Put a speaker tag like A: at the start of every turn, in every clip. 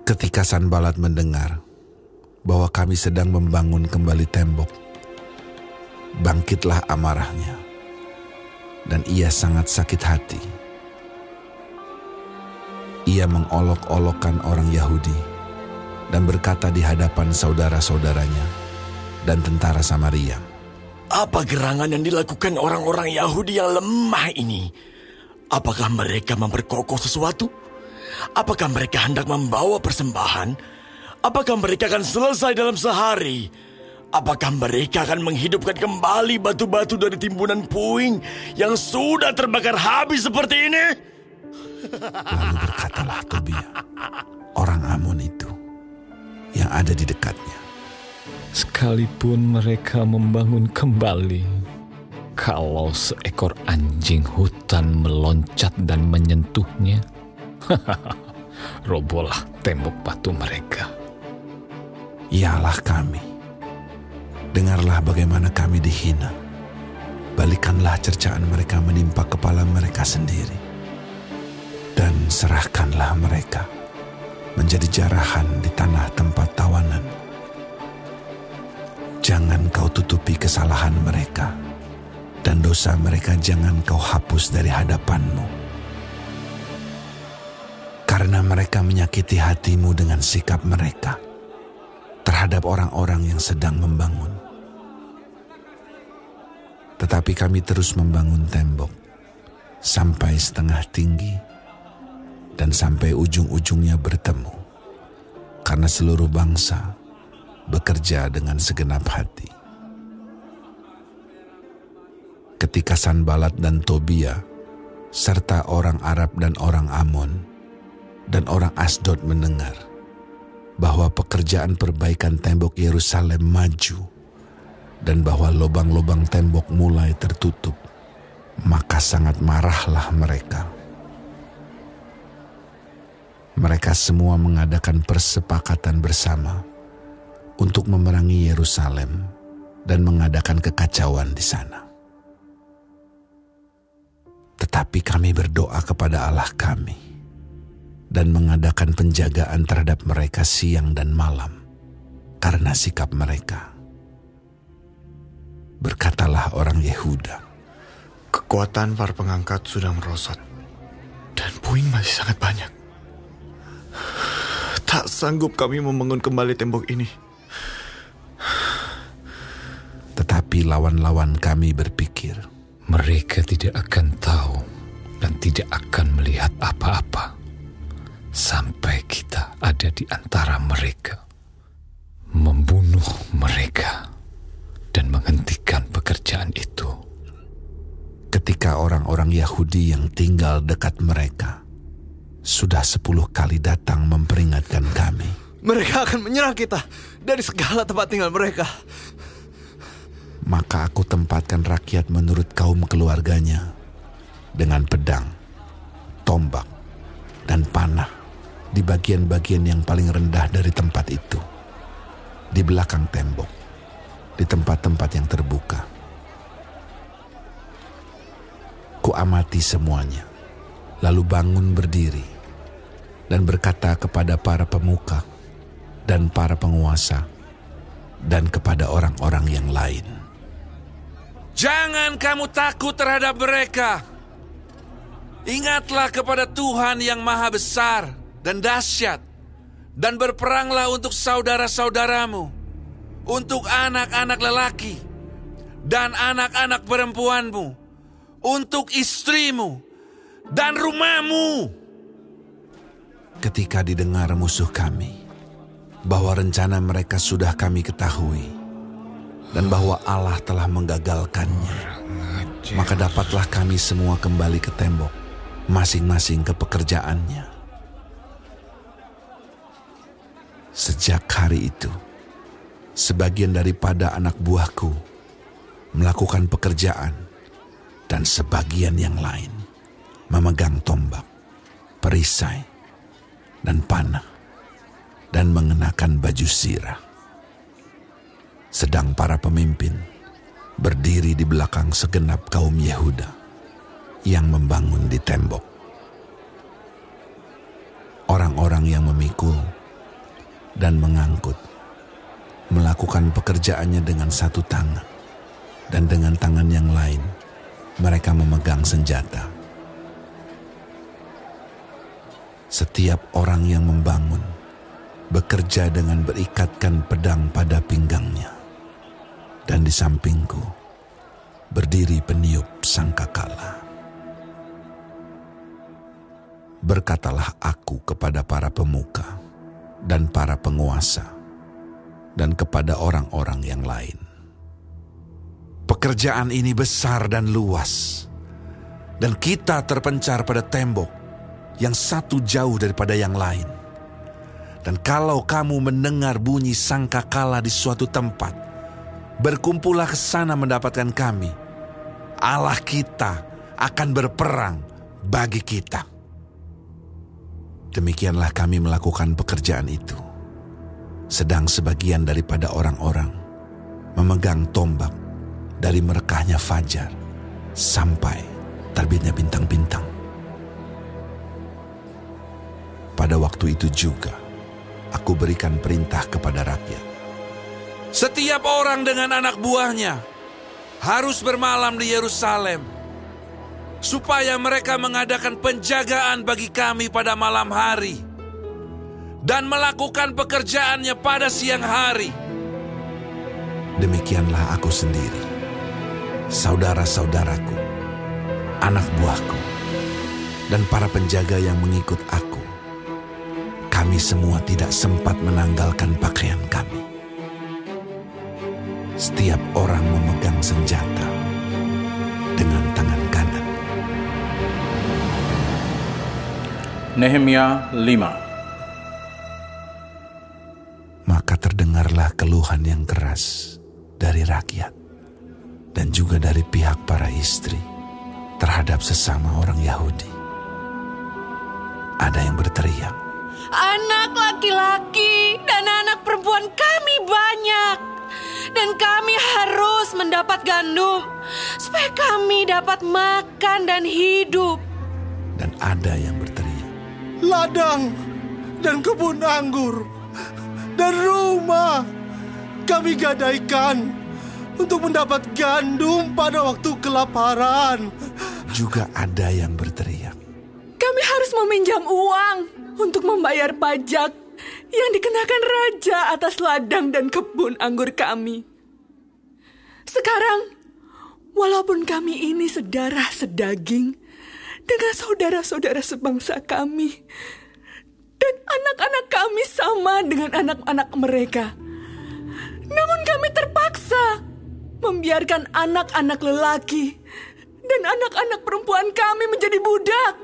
A: Ketika Sanbalat mendengar bahwa kami sedang membangun kembali tembok, bangkitlah amarahnya, dan ia sangat sakit hati. Ia mengolok-olokkan orang Yahudi dan berkata di hadapan saudara-saudaranya dan tentara Samaria,
B: "Apa gerangan yang dilakukan orang-orang Yahudi yang lemah ini? Apakah mereka memperkokoh sesuatu? Apakah mereka hendak membawa persembahan? Apakah mereka akan selesai dalam sehari? Apakah mereka akan menghidupkan kembali batu-batu dari timbunan puing yang sudah terbakar habis seperti ini?"
A: Lalu berkatalah Tobia, orang Amon itu, yang ada di dekatnya,
C: "Sekalipun mereka membangun kembali, kalau seekor anjing hutan meloncat dan menyentuhnya, robohlah tembok batu mereka."
A: "Ya Allah kami, dengarlah bagaimana kami dihina. Balikanlah cercaan mereka menimpa kepala mereka sendiri. Dan serahkanlah mereka menjadi jarahan di tanah tempat tawanan. Jangan kau tutupi kesalahan mereka, dan dosa mereka jangan kau hapus dari hadapanmu. Karena mereka menyakiti hatimu dengan sikap mereka terhadap orang-orang yang sedang membangun. Tetapi kami terus membangun tembok sampai setengah tinggi dan sampai ujung-ujungnya bertemu, karena seluruh bangsa bekerja dengan segenap hati." Ketika Sanbalat dan Tobia serta orang Arab dan orang Amon dan orang Asdod mendengar bahwa pekerjaan perbaikan tembok Yerusalem maju dan bahwa lubang-lubang tembok mulai tertutup, maka sangat marahlah mereka. Mereka semua mengadakan persepakatan bersama untuk memerangi Yerusalem dan mengadakan kekacauan di sana. Tetapi kami berdoa kepada Allah kami dan mengadakan penjagaan terhadap mereka siang dan malam karena sikap mereka. Berkatalah orang Yehuda,
D: "Kekuatan para pengangkat sudah merosot dan puing masih sangat banyak. Tak sanggup kami membangun kembali tembok ini."
A: Tetapi lawan-lawan kami berpikir,
C: "Mereka tidak akan tahu dan tidak akan melihat apa-apa sampai kita ada di antara mereka, membunuh mereka dan menghentikan pekerjaan itu."
A: Ketika orang-orang Yahudi yang tinggal dekat mereka sudah 10 kali datang memperingatkan kami,
D: "Mereka akan menyerang kita dari segala tempat tinggal mereka."
A: maka aku tempatkan rakyat menurut kaum keluarganya dengan pedang, tombak, dan panah di bagian-bagian yang paling rendah dari tempat itu, di belakang tembok, di tempat-tempat yang terbuka. Kuamati semuanya, lalu bangun berdiri dan berkata kepada para pemuka dan para penguasa dan kepada orang-orang yang lain,
E: "Jangan kamu takut terhadap mereka. Ingatlah kepada Tuhan yang maha besar dan dahsyat, dan berperanglah untuk saudara-saudaramu, untuk anak-anak lelaki dan anak-anak perempuanmu, untuk istrimu dan rumahmu."
A: Ketika didengar musuh kami bahwa rencana mereka sudah kami ketahui dan bahwa Allah telah menggagalkannya, maka dapatlah kami semua kembali ke tembok, masing-masing ke pekerjaannya. Sejak hari itu, sebagian daripada anak buahku melakukan pekerjaan, dan sebagian yang lain memegang tombak, perisai, dan panah, dan mengenakan baju sirah. Sedang para pemimpin berdiri di belakang segenap kaum Yehuda yang membangun di tembok. Orang-orang yang memikul dan mengangkut, melakukan pekerjaannya dengan satu tangan, dan dengan tangan yang lain mereka memegang senjata. Setiap orang yang membangun bekerja dengan berikatkan pedang pada pinggangnya, dan di sampingku berdiri peniup sangkakala. Berkatalah aku kepada para pemuka dan para penguasa dan kepada orang-orang yang lain, pekerjaan ini besar dan luas, dan kita terpencar pada tembok yang satu jauh daripada yang lain. Dan kalau kamu mendengar bunyi sangkakala di suatu tempat, berkumpullah ke sana mendapatkan kami. Allah kita akan berperang bagi kita. Demikianlah kami melakukan pekerjaan itu. Sedang sebagian daripada orang-orang memegang tombak dari merekahnya fajar sampai terbitnya bintang-bintang. Pada waktu itu juga aku berikan perintah kepada rakyat.
E: Setiap orang dengan anak buahnya harus bermalam di Yerusalem, supaya mereka mengadakan penjagaan bagi kami pada malam hari dan melakukan pekerjaannya pada siang hari.
A: Demikianlah aku sendiri, saudara-saudaraku, anak buahku, dan para penjaga yang mengikut aku. Kami semua tidak sempat menanggalkan pakaian kami. Setiap orang memegang senjata dengan tangan kanan.
F: Nehemia 5.
A: Maka terdengarlah keluhan yang keras dari rakyat dan juga dari pihak para istri terhadap sesama orang Yahudi. Ada yang berteriak,
G: anak laki-laki dan anak perempuan kami banyak, dan kami harus mendapat gandum supaya kami dapat makan dan hidup.
A: Dan ada yang berteriak,
H: ladang dan kebun anggur dan rumah kami gadaikan untuk mendapat gandum pada waktu kelaparan.
A: Juga ada yang berteriak,
G: Kami harus meminjam uang untuk membayar pajak yang dikenakan raja atas ladang dan kebun anggur kami. Sekarang, walaupun kami ini sedarah sedaging dengan saudara-saudara sebangsa kami, dan anak-anak kami sama dengan anak-anak mereka, namun kami terpaksa membiarkan anak-anak lelaki dan anak-anak perempuan kami menjadi budak.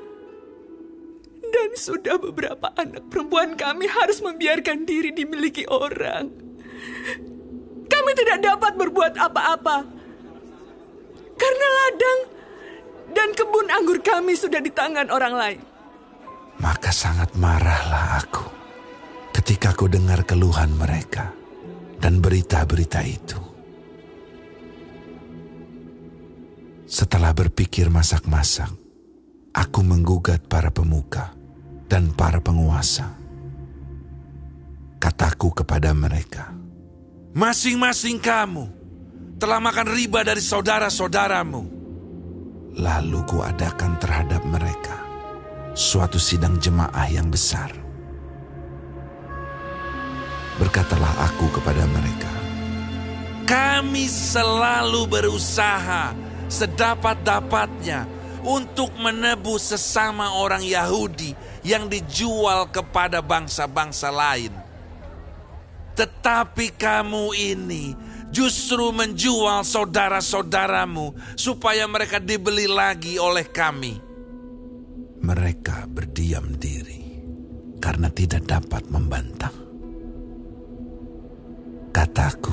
G: Dan sudah beberapa anak perempuan kami harus membiarkan diri dimiliki orang. Kami tidak dapat berbuat apa-apa, karena ladang dan kebun anggur kami sudah di tangan orang lain.
A: Maka sangat marahlah aku ketika ku dengar keluhan mereka dan berita-berita itu. Setelah berpikir masak-masak, aku menggugat para pemuka dan para penguasa. Kataku kepada mereka,
E: masing-masing kamu telah makan riba dari saudara-saudaramu.
A: Lalu kuadakan terhadap mereka suatu sidang jemaah yang besar. Berkatalah aku kepada mereka,
E: kami selalu berusaha sedapat-dapatnya untuk menebus sesama orang Yahudi yang dijual kepada bangsa-bangsa lain. Tetapi kamu ini justru menjual saudara-saudaramu supaya mereka dibeli lagi oleh kami.
A: Mereka berdiam diri karena tidak dapat membantah. Kataku,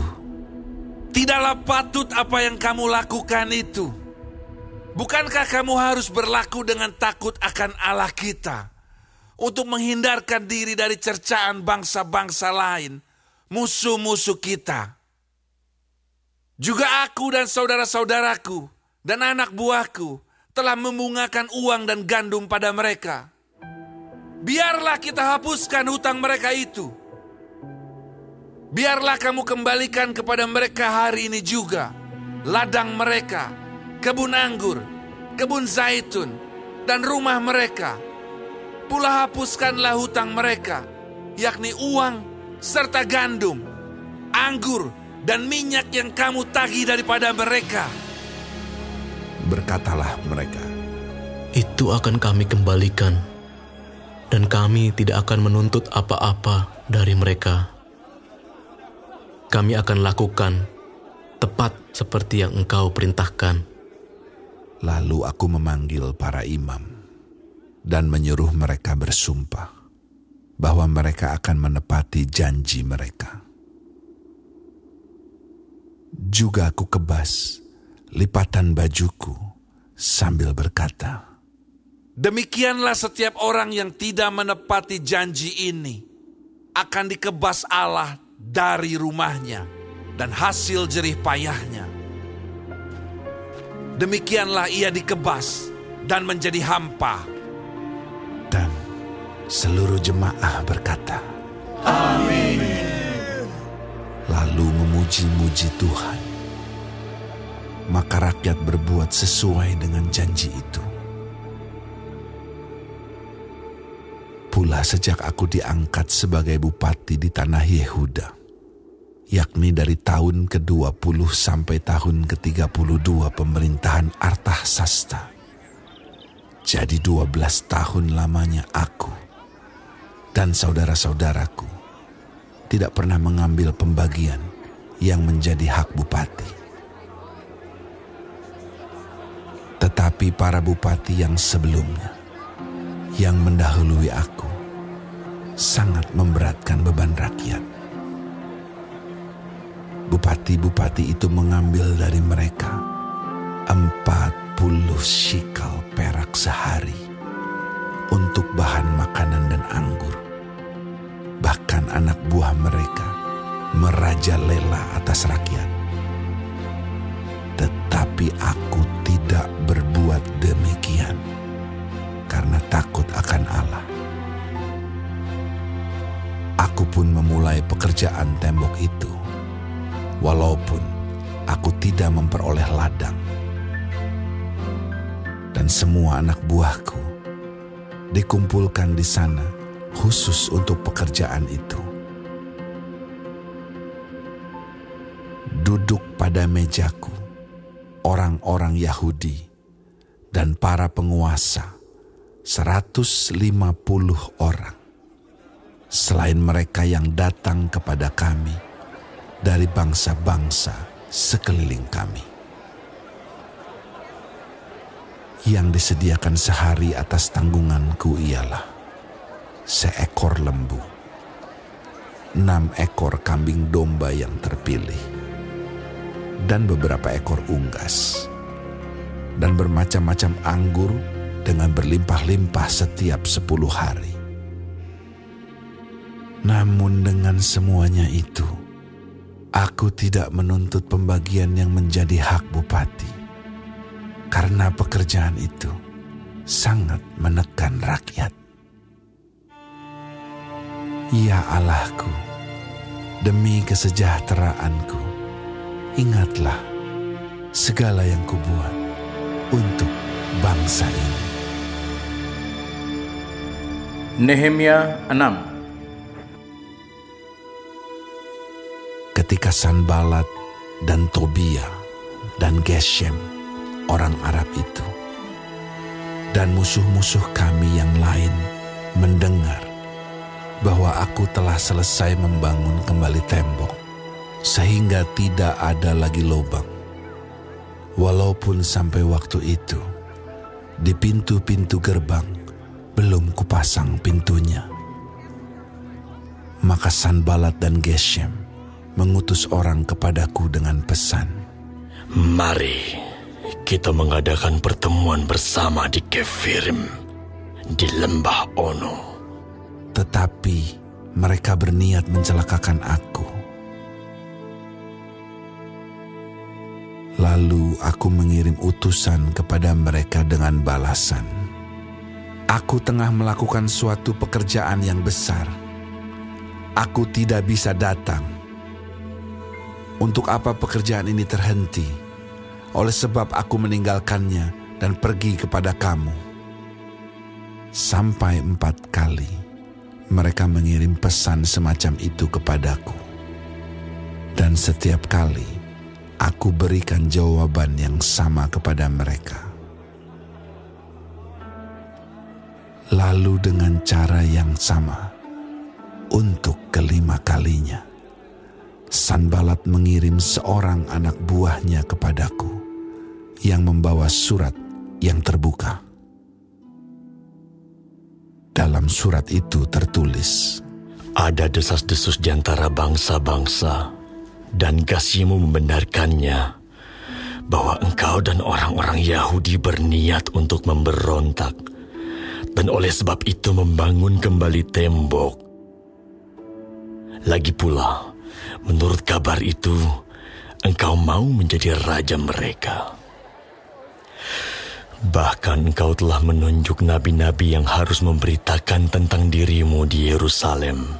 E: tidaklah patut apa yang kamu lakukan itu. Bukankah kamu harus berlaku dengan takut akan Allah kita untuk menghindarkan diri dari cercaan bangsa-bangsa lain, musuh-musuh kita? Juga aku dan saudara-saudaraku dan anak buahku telah membungakan uang dan gandum pada mereka. Biarlah kita hapuskan hutang mereka itu. biarlah kamu kembalikan kepada mereka hari ini juga ladang mereka, kebun anggur, kebun zaitun, dan rumah mereka. Pula hapuskanlah hutang mereka, yakni uang serta gandum, anggur, dan minyak yang kamu tagih daripada mereka.
A: Berkatalah mereka,
F: itu akan kami kembalikan, dan kami tidak akan menuntut apa-apa dari mereka. Kami akan lakukan tepat seperti yang engkau perintahkan.
A: Lalu aku memanggil para imam dan menyuruh mereka bersumpah bahwa mereka akan menepati janji mereka. Juga aku kebas lipatan bajuku sambil berkata,
E: demikianlah setiap orang yang tidak menepati janji ini akan dikebas Allah dari rumahnya dan hasil jerih payahnya. Demikianlah ia dikebas dan menjadi hampa.
A: Dan seluruh jemaah berkata,
H: Amin.
A: Lalu memuji-muji Tuhan. Maka rakyat berbuat sesuai dengan janji itu. Pula sejak aku diangkat sebagai bupati di tanah Yehuda, yakni dari tahun ke-20 sampai tahun ke-32 pemerintahan Artahsasta, jadi 12 tahun lamanya aku dan saudara-saudaraku tidak pernah mengambil pembagian yang menjadi hak bupati. Tetapi para bupati yang sebelumnya, yang mendahului aku, sangat memberatkan beban rakyat. Bupati-bupati itu mengambil dari mereka 40 shikal perak sehari untuk bahan makanan dan anggur. Bahkan anak buah mereka merajalela atas rakyat. Tetapi aku tidak berbuat demikian karena takut akan Allah. Aku pun memulai pekerjaan tembok itu, walaupun aku tidak memperoleh ladang. Dan semua anak buahku dikumpulkan di sana khusus untuk pekerjaan itu. Duduk pada mejaku orang-orang Yahudi dan para penguasa 150 orang, selain mereka yang datang kepada kami dari bangsa-bangsa sekeliling kami. Yang disediakan sehari atas tanggunganku ialah seekor lembu, 6 ekor kambing domba yang terpilih, dan beberapa ekor unggas, dan bermacam-macam anggur dengan berlimpah-limpah setiap 10 hari. Namun dengan semuanya itu, aku tidak menuntut pembagian yang menjadi hak bupati, karena pekerjaan itu sangat menekan rakyat. Ya Allahku, demi kesejahteraanku, ingatlah segala yang kubuat untuk bangsa ini.
I: Nehemia 6.
A: Ketika Sanbalat dan Tobia dan Geshem, orang Arab itu, dan musuh-musuh kami yang lain mendengar bahwa aku telah selesai membangun kembali tembok, sehingga tidak ada lagi lubang. Walaupun sampai waktu itu, di pintu-pintu gerbang belum kupasang pintunya. Maka Sanbalat dan Geshem mengutus orang kepadaku dengan pesan,
B: mari kita mengadakan pertemuan bersama di Kefirim, di lembah Ono.
A: Tetapi mereka berniat mencelakakan aku. Lalu aku mengirim utusan kepada mereka dengan balasan, aku tengah melakukan suatu pekerjaan yang besar. Aku tidak bisa datang Untuk apa pekerjaan ini terhenti? Oleh sebab aku meninggalkannya dan pergi kepada kamu. Sampai 4 kali mereka mengirim pesan semacam itu kepadaku. Dan setiap kali aku berikan jawaban yang sama kepada mereka. Lalu dengan cara yang sama, untuk kelima kalinya, Sanbalat mengirim seorang anak buahnya kepadaku yang membawa surat yang terbuka. Dalam surat itu tertulis,
B: "Ada desas-desus di antara bangsa-bangsa, dan Gesemu membenarkannya, bahwa engkau dan orang-orang Yahudi berniat untuk memberontak, dan oleh sebab itu membangun kembali tembok. Lagi pula, menurut kabar itu, engkau mau menjadi raja mereka. Bahkan engkau telah menunjuk nabi-nabi yang harus memberitakan tentang dirimu di Yerusalem.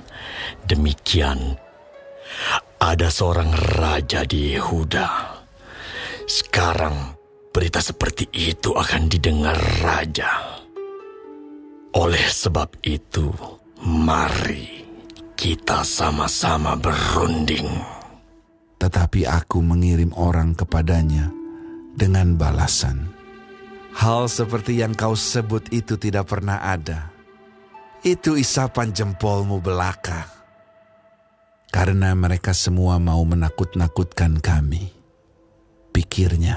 B: Demikian, ada seorang raja di Yehuda. Sekarang, berita seperti itu akan didengar raja. Oleh sebab itu, mari kita sama-sama berunding."
A: Tetapi aku mengirim orang kepadanya dengan balasan, "Hal seperti yang kau sebut itu tidak pernah ada. Itu isapan jempolmu belaka." Karena mereka semua mau menakut-nakutkan kami, pikirnya,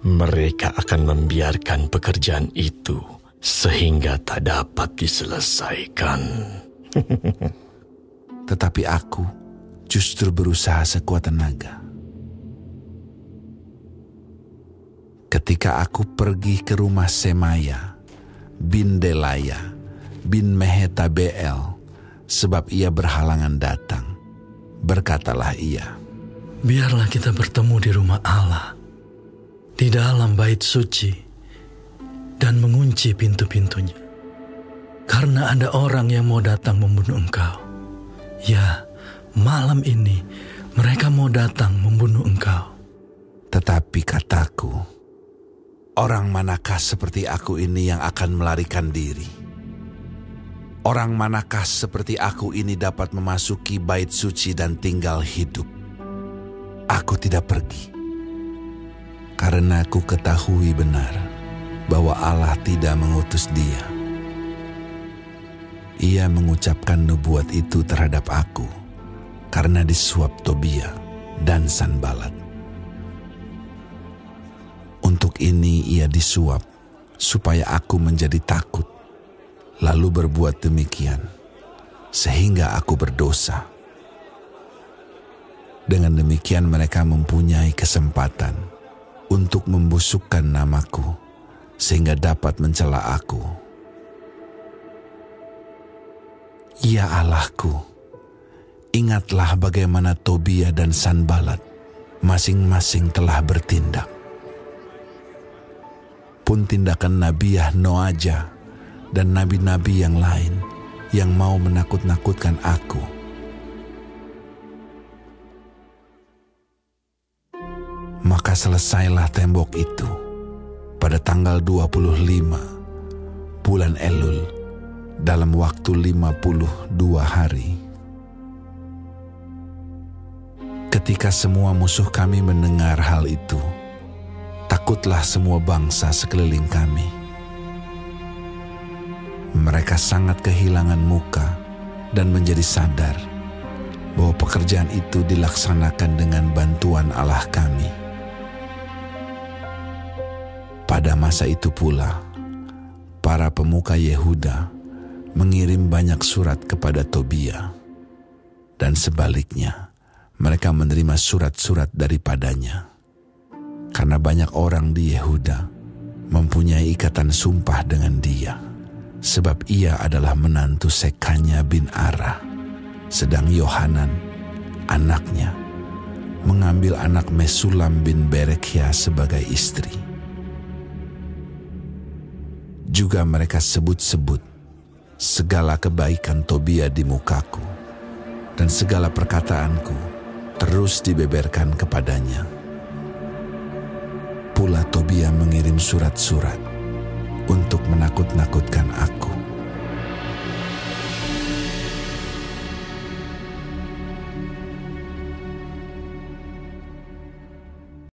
B: mereka akan membiarkan pekerjaan itu sehingga tak dapat diselesaikan.
A: Tetapi aku justru berusaha sekuat tenaga. Ketika aku pergi ke rumah Semaya bin Delaya bin Mehetabeel, sebab ia berhalangan datang, berkatalah ia,
J: "Biarlah kita bertemu di rumah Allah, di dalam bait suci, dan mengunci pintu-pintunya. Karena ada orang yang mau datang membunuh engkau. Ya, malam ini mereka mau datang membunuh engkau."
A: Tetapi kataku, orang manakah seperti aku ini yang akan melarikan diri? Orang manakah seperti aku ini dapat memasuki bait suci dan tinggal hidup? Aku tidak pergi, karena aku ketahui benar bahwa Allah tidak mengutus dia. Ia mengucapkan nubuat itu terhadap aku karena disuap Tobia dan Sanbalat. Untuk ini ia disuap supaya aku menjadi takut, lalu berbuat demikian sehingga aku berdosa. Dengan demikian mereka mempunyai kesempatan untuk membusukkan namaku sehingga dapat mencela aku. Ya Allahku, ingatlah bagaimana Tobia dan Sanbalat masing-masing telah bertindak. Pun tindakan Nabiah Noaja dan nabi-nabi yang lain yang mau menakut-nakutkan aku. Maka selesailah tembok itu pada tanggal 25 bulan Elul dalam waktu 52 hari. Ketika semua musuh kami mendengar hal itu, takutlah semua bangsa sekeliling kami. Mereka sangat kehilangan muka dan menjadi sadar bahwa pekerjaan itu dilaksanakan dengan bantuan Allah kami. Pada masa itu pula, para pemuka Yehuda mengirim banyak surat kepada Tobia, dan sebaliknya mereka menerima surat-surat daripadanya. Karena banyak orang di Yehuda mempunyai ikatan sumpah dengan dia, sebab ia adalah menantu Sekanya bin Ara, sedang Yohanan, anaknya, mengambil anak Mesulam bin Berekhya sebagai istri. Juga mereka sebut-sebut segala kebaikan Tobia di mukaku, dan segala perkataanku terus terus dibeberkan kepadanya. Pula Tobia mengirim surat-surat untuk menakut-nakutkan aku.